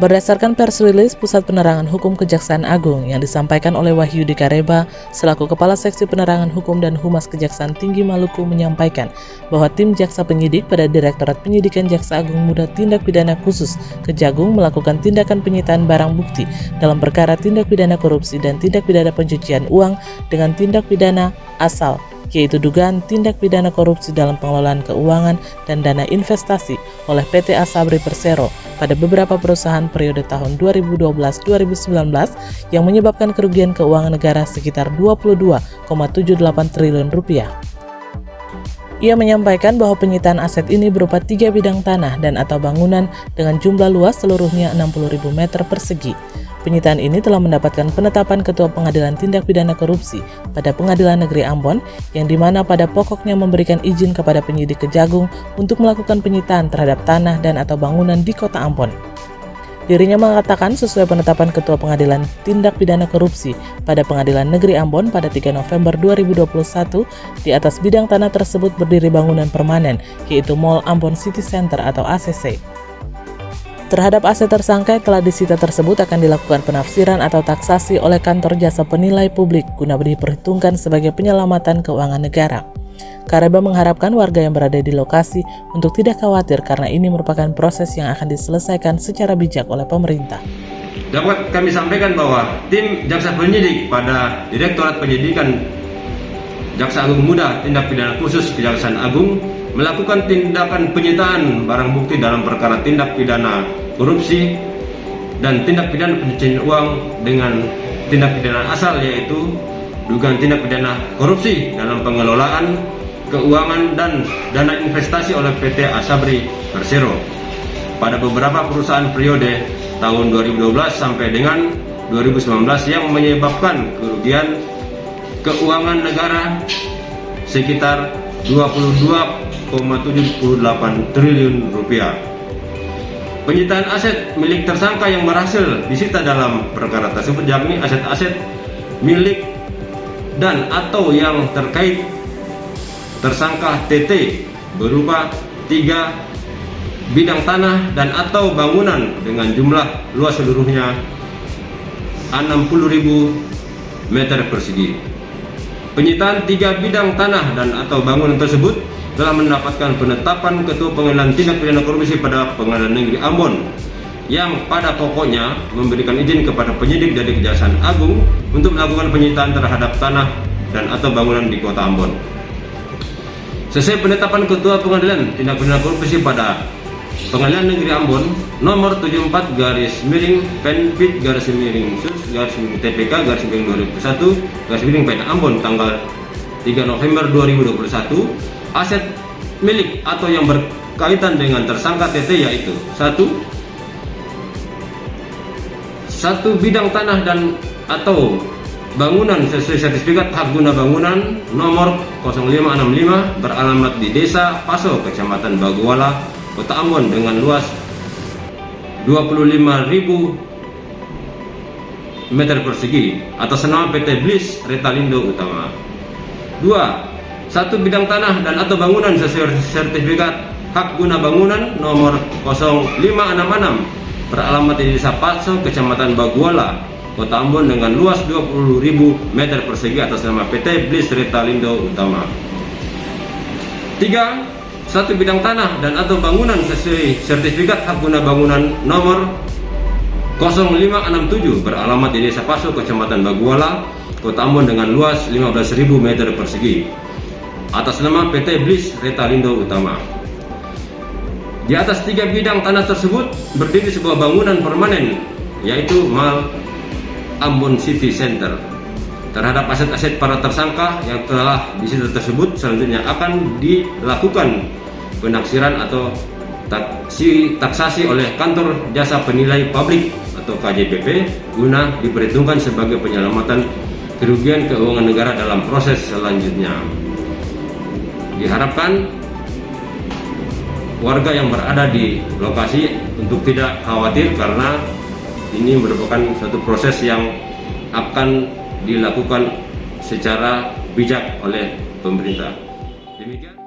Berdasarkan pers rilis Pusat Penerangan Hukum Kejaksaan Agung yang disampaikan oleh Wahyudi Kareba selaku Kepala Seksi Penerangan Hukum dan Humas Kejaksaan Tinggi Maluku menyampaikan bahwa tim jaksa penyidik pada Direktorat Penyidikan Jaksa Agung Muda Tindak Pidana Khusus Kejagung melakukan tindakan penyitaan barang bukti dalam perkara tindak pidana korupsi dan tindak pidana pencucian uang dengan tindak pidana asal, yaitu dugaan tindak pidana korupsi dalam pengelolaan keuangan dan dana investasi oleh PT Asabri Persero pada beberapa perusahaan periode tahun 2012-2019 yang menyebabkan kerugian keuangan negara sekitar 22,78 triliun rupiah. Ia menyampaikan bahwa penyitaan aset ini berupa 3 bidang tanah dan atau bangunan dengan jumlah luas seluruhnya 60.000 meter persegi. Penyitaan ini telah mendapatkan penetapan Ketua Pengadilan Tindak Pidana Korupsi pada Pengadilan Negeri Ambon, yang dimana pada pokoknya memberikan izin kepada penyidik Kejagung untuk melakukan penyitaan terhadap tanah dan atau bangunan di Kota Ambon. Dirinya mengatakan sesuai penetapan Ketua Pengadilan Tindak Pidana Korupsi pada Pengadilan Negeri Ambon pada 3 November 2021, di atas bidang tanah tersebut berdiri bangunan permanen, yaitu Mall Ambon City Center atau ACC. Terhadap aset tersangka yang telah disita tersebut akan dilakukan penafsiran atau taksasi oleh Kantor Jasa Penilai Publik guna diperhitungkan sebagai penyelamatan keuangan negara. Kareba mengharapkan warga yang berada di lokasi untuk tidak khawatir karena ini merupakan proses yang akan diselesaikan secara bijak oleh pemerintah. Dapat kami sampaikan bahwa tim jaksa penyidik pada Direktorat Penyidikan Jaksa Agung Muda Tindak Pidana Khusus Kejaksaan Agung melakukan tindakan penyitaan barang bukti dalam perkara tindak pidana korupsi dan tindak pidana pencucian uang dengan tindak pidana asal, yaitu dugaan tindak pidana korupsi dalam pengelolaan keuangan dan dana investasi oleh PT Asabri Persero pada beberapa perusahaan periode tahun 2012 sampai dengan 2019 yang menyebabkan kerugian keuangan negara sekitar 22,78 triliun rupiah. Penyitaan aset milik tersangka yang berhasil disita dalam perkara tersebut yakni aset-aset milik dan atau yang terkait tersangka TT berupa 3 bidang tanah dan atau bangunan dengan jumlah luas seluruhnya 60.000 meter persegi. Penyitaan 3 bidang tanah dan atau bangunan tersebut telah mendapatkan penetapan Ketua Pengadilan Tindak Pidana Korupsi pada Pengadilan Negeri Ambon, yang pada pokoknya memberikan izin kepada penyidik dari Kejaksaan Agung untuk melakukan penyitaan terhadap tanah dan atau bangunan di Kota Ambon. Sesuai penetapan Ketua Pengadilan Tindak Pidana Korupsi pada Pengadilan Negeri Ambon nomor 74 Penpit TPK 2001 Pen Ambon tanggal 3 November 2021, aset milik atau yang berkaitan dengan tersangka TT yaitu 1 bidang tanah dan atau bangunan sesuai sertifikat hak guna bangunan nomor 0565 beralamat di Desa Paso, Kecamatan Baguala, Kota Ambon dengan luas 25.000 meter persegi atas nama PT Bliss Retalindo Utama. 2. 1 bidang tanah dan atau bangunan sesuai sertifikat hak guna bangunan nomor 0566 beralamat di Desa Paso, Kecamatan Baguala, Kota Ambon dengan luas 20.000 meter persegi atas nama PT Bliss Retalindo Utama. 3. 1 bidang tanah dan atau bangunan sesuai sertifikat hak guna bangunan nomor 0567 beralamat di Desa Paso, Kecamatan Baguala, Kota Ambon dengan luas 15.000 meter persegi atas nama PT Bliss Retalindo Utama. Di atas 3 bidang tanah tersebut berdiri sebuah bangunan permanen, yaitu Mall Ambon City Center. Terhadap aset-aset para tersangka yang telah disita tersebut selanjutnya akan dilakukan penaksiran atau taksasi oleh Kantor Jasa Penilai Publik atau KJPP guna diperhitungkan sebagai penyelamatan kerugian keuangan negara dalam proses selanjutnya. Diharapkan warga yang berada di lokasi untuk tidak khawatir karena ini merupakan suatu proses yang akan dilakukan secara bijak oleh pemerintah. Demikian.